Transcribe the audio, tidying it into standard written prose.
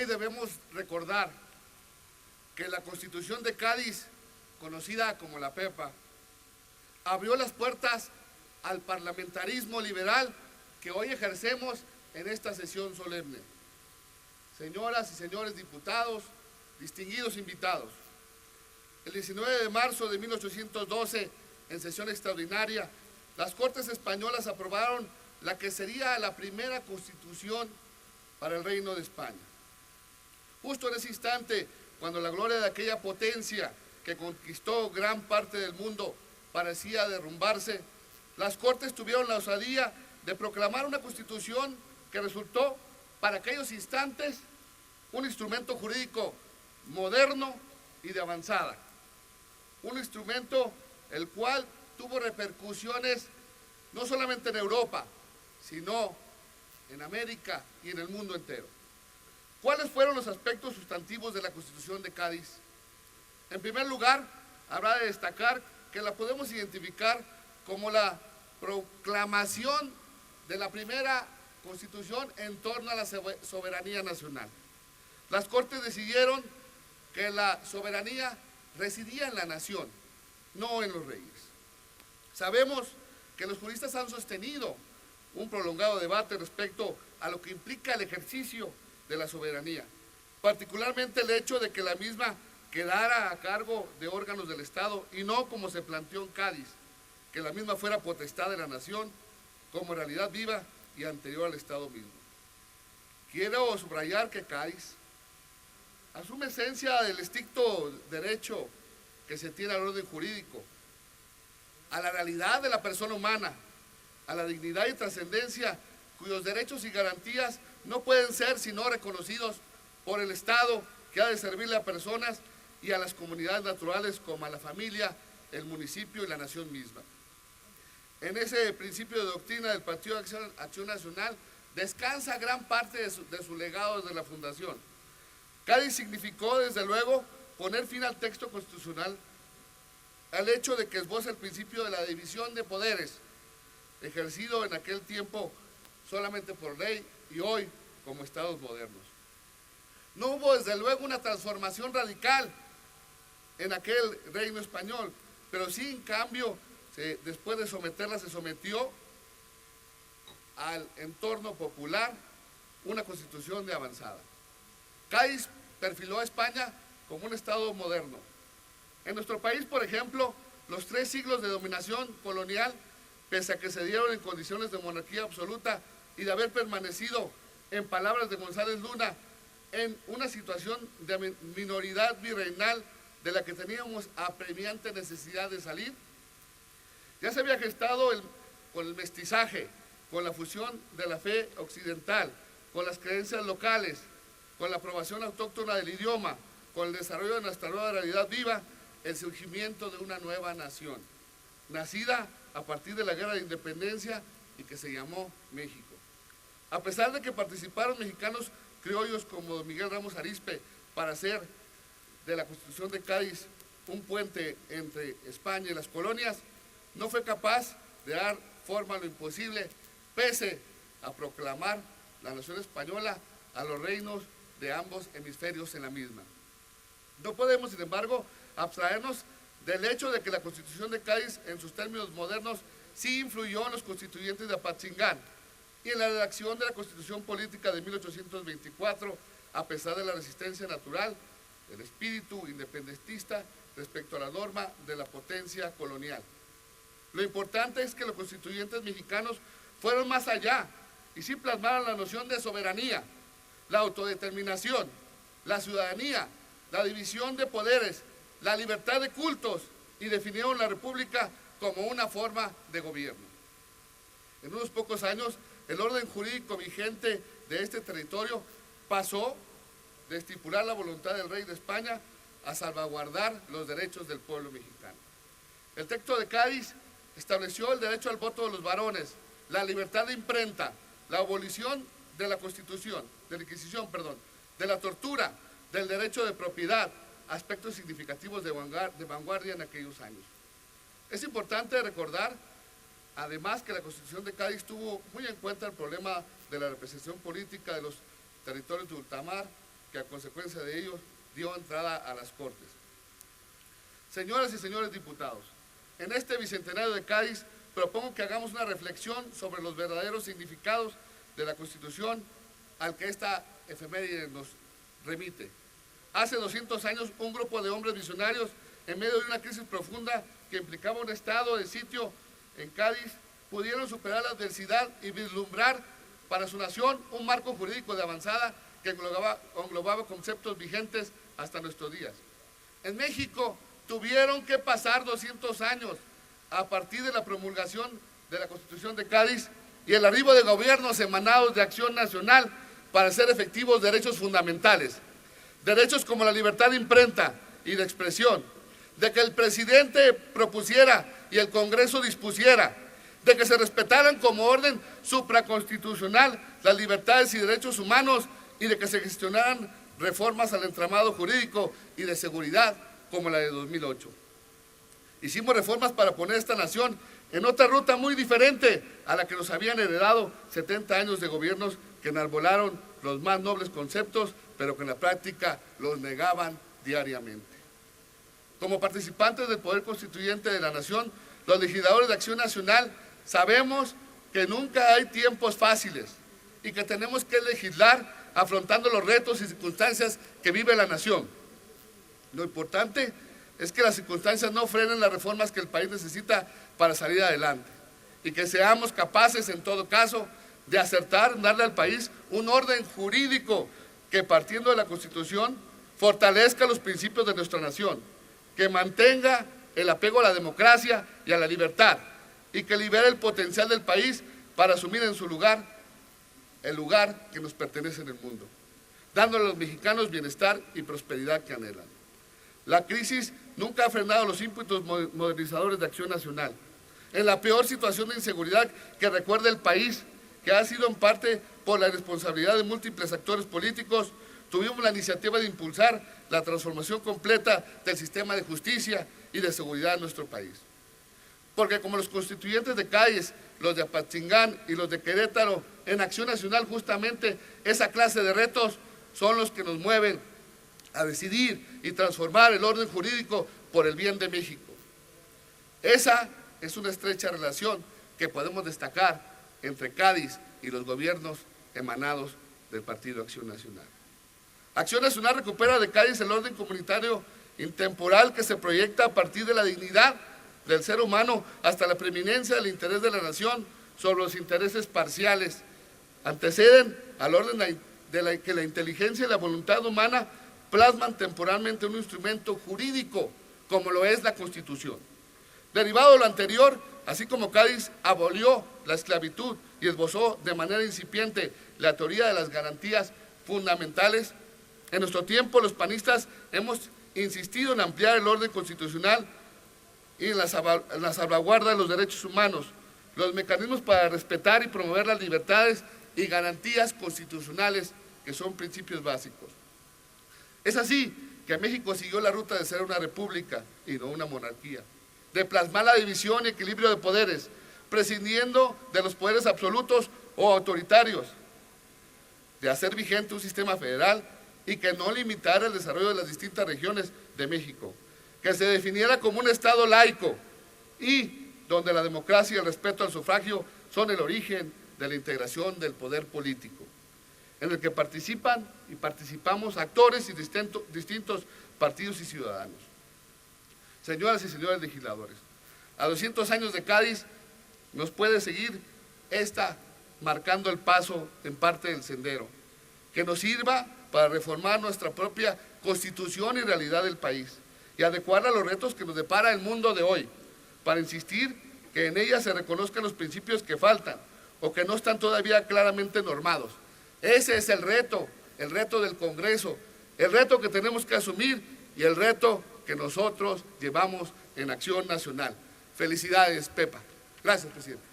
Hoy debemos recordar que la Constitución de Cádiz, conocida como la PEPA, abrió las puertas al parlamentarismo liberal que hoy ejercemos en esta sesión solemne. Señoras y señores diputados, distinguidos invitados, el 19 de marzo de 1812, en sesión extraordinaria, las Cortes Españolas aprobaron la que sería la primera Constitución para el Reino de España. Justo en ese instante, cuando la gloria de aquella potencia que conquistó gran parte del mundo parecía derrumbarse, las Cortes tuvieron la osadía de proclamar una Constitución que resultó, para aquellos instantes, un instrumento jurídico moderno y de avanzada. Un instrumento el cual tuvo repercusiones no solamente en Europa, sino en América y en el mundo entero. ¿Cuáles fueron los aspectos sustantivos de la Constitución de Cádiz? En primer lugar, habrá de destacar que la podemos identificar como la proclamación de la primera Constitución en torno a la soberanía nacional. Las Cortes decidieron que la soberanía residía en la nación, no en los reyes. Sabemos que los juristas han sostenido un prolongado debate respecto a lo que implica el ejercicio de la soberanía, particularmente el hecho de que la misma quedara a cargo de órganos del Estado y no como se planteó en Cádiz, que la misma fuera potestad de la nación como realidad viva y anterior al Estado mismo. Quiero subrayar que Cádiz asume esencia del estricto derecho que se tiene al orden jurídico, a la realidad de la persona humana, a la dignidad y trascendencia, cuyos derechos y garantías no pueden ser sino reconocidos por el Estado, que ha de servirle a personas y a las comunidades naturales como a la familia, el municipio y la nación misma. En ese principio de doctrina del Partido de Acción Nacional descansa gran parte de su legado desde la fundación. Cádiz significó, desde luego, poner fin al texto constitucional, al hecho de que esboza el principio de la división de poderes, ejercido en aquel tiempo solamente por ley y hoy como estados modernos. No hubo, desde luego, una transformación radical en aquel reino español, pero sí, en cambio, después de someterla, se sometió al entorno popular una constitución de avanzada. Cádiz perfiló a España como un estado moderno. En nuestro país, por ejemplo, los 3 siglos de dominación colonial, pese a que se dieron en condiciones de monarquía absoluta y de haber permanecido, en palabras de González Luna, en una situación de minoridad virreinal de la que teníamos apremiante necesidad de salir, ya se había gestado con el mestizaje, con la fusión de la fe occidental, con las creencias locales, con la aprobación autóctona del idioma, con el desarrollo de nuestra nueva realidad viva, el surgimiento de una nueva nación, nacida a partir de la Guerra de Independencia y que se llamó México. A pesar de que participaron mexicanos criollos como don Miguel Ramos Arizpe para hacer de la Constitución de Cádiz un puente entre España y las colonias, no fue capaz de dar forma a lo imposible, pese a proclamar la nación española a los reinos de ambos hemisferios en la misma. No podemos, sin embargo, abstraernos del hecho de que la Constitución de Cádiz, en sus términos modernos, sí influyó en los constituyentes de Apatzingán y en la redacción de la Constitución Política de 1824, a pesar de la resistencia natural del espíritu independentista respecto a la norma de la potencia colonial. Lo importante es que los constituyentes mexicanos fueron más allá y sí plasmaron la noción de soberanía, la autodeterminación, la ciudadanía, la división de poderes, la libertad de cultos y definieron la república como una forma de gobierno. En unos pocos años, el orden jurídico vigente de este territorio pasó de estipular la voluntad del rey de España a salvaguardar los derechos del pueblo mexicano. El texto de Cádiz estableció el derecho al voto de los varones, la libertad de imprenta, la abolición de la Constitución, de la Inquisición, de la tortura, del derecho de propiedad, aspectos significativos de vanguardia en aquellos años. Es importante recordar, además, que la Constitución de Cádiz tuvo muy en cuenta el problema de la representación política de los territorios de ultramar, que a consecuencia de ello dio entrada a las Cortes. Señoras y señores diputados, en este bicentenario de Cádiz propongo que hagamos una reflexión sobre los verdaderos significados de la Constitución al que esta efeméride nos remite. Hace 200 años, un grupo de hombres visionarios, en medio de una crisis profunda que implicaba un estado de sitio en Cádiz, pudieron superar la adversidad y vislumbrar para su nación un marco jurídico de avanzada que englobaba conceptos vigentes hasta nuestros días. En México tuvieron que pasar 200 años a partir de la promulgación de la Constitución de Cádiz y el arribo de gobiernos emanados de Acción Nacional para hacer efectivos derechos fundamentales. Derechos como la libertad de imprenta y de expresión, de que el presidente propusiera y el Congreso dispusiera, de que se respetaran como orden supraconstitucional las libertades y derechos humanos y de que se gestionaran reformas al entramado jurídico y de seguridad como la de 2008. Hicimos reformas para poner esta nación en otra ruta muy diferente a la que nos habían heredado 70 años de gobiernos que enarbolaron los más nobles conceptos, pero que en la práctica los negaban diariamente. Como participantes del Poder Constituyente de la Nación, los legisladores de Acción Nacional sabemos que nunca hay tiempos fáciles y que tenemos que legislar afrontando los retos y circunstancias que vive la nación. Lo importante es que las circunstancias no frenen las reformas que el país necesita para salir adelante y que seamos capaces, en todo caso, de acertar, darle al país un orden jurídico que, partiendo de la Constitución, fortalezca los principios de nuestra nación, que mantenga el apego a la democracia y a la libertad y que libere el potencial del país para asumir en su lugar el lugar que nos pertenece en el mundo, dándole a los mexicanos bienestar y prosperidad que anhelan. La crisis nunca ha frenado los ímpetus modernizadores de Acción Nacional. En la peor situación de inseguridad que recuerda el país, que ha sido en parte por la responsabilidad de múltiples actores políticos, tuvimos la iniciativa de impulsar la transformación completa del sistema de justicia y de seguridad en nuestro país. Porque como los constituyentes de Cádiz, los de Apatzingán y los de Querétaro, en Acción Nacional justamente esa clase de retos son los que nos mueven a decidir y transformar el orden jurídico por el bien de México. Esa es una estrecha relación que podemos destacar entre Cádiz y los gobiernos emanados del Partido Acción Nacional. Acción Nacional recupera de Cádiz el orden comunitario intemporal que se proyecta a partir de la dignidad del ser humano hasta la preeminencia del interés de la nación sobre los intereses parciales. Anteceden al orden que la inteligencia y la voluntad humana plasman temporalmente un instrumento jurídico como lo es la Constitución. Derivado de lo anterior, así como Cádiz abolió la esclavitud y esbozó de manera incipiente la teoría de las garantías fundamentales, en nuestro tiempo los panistas hemos insistido en ampliar el orden constitucional y en la salvaguarda de los derechos humanos, los mecanismos para respetar y promover las libertades y garantías constitucionales que son principios básicos. Es así que México siguió la ruta de ser una república y no una monarquía, de plasmar la división y equilibrio de poderes, prescindiendo de los poderes absolutos o autoritarios, de hacer vigente un sistema federal y que no limitara el desarrollo de las distintas regiones de México, que se definiera como un Estado laico y donde la democracia y el respeto al sufragio son el origen de la integración del poder político, en el que participan y participamos actores y distintos partidos y ciudadanos. Señoras y señores legisladores, a 200 años de Cádiz nos puede seguir esta marcando el paso en parte del sendero, que nos sirva para reformar nuestra propia constitución y realidad del país y adecuarla a los retos que nos depara el mundo de hoy, para insistir que en ella se reconozcan los principios que faltan o que no están todavía claramente normados. Ese es el reto del Congreso, el reto que tenemos que asumir y el reto que nosotros llevamos en Acción Nacional. Felicidades, Pepa. Gracias, presidente.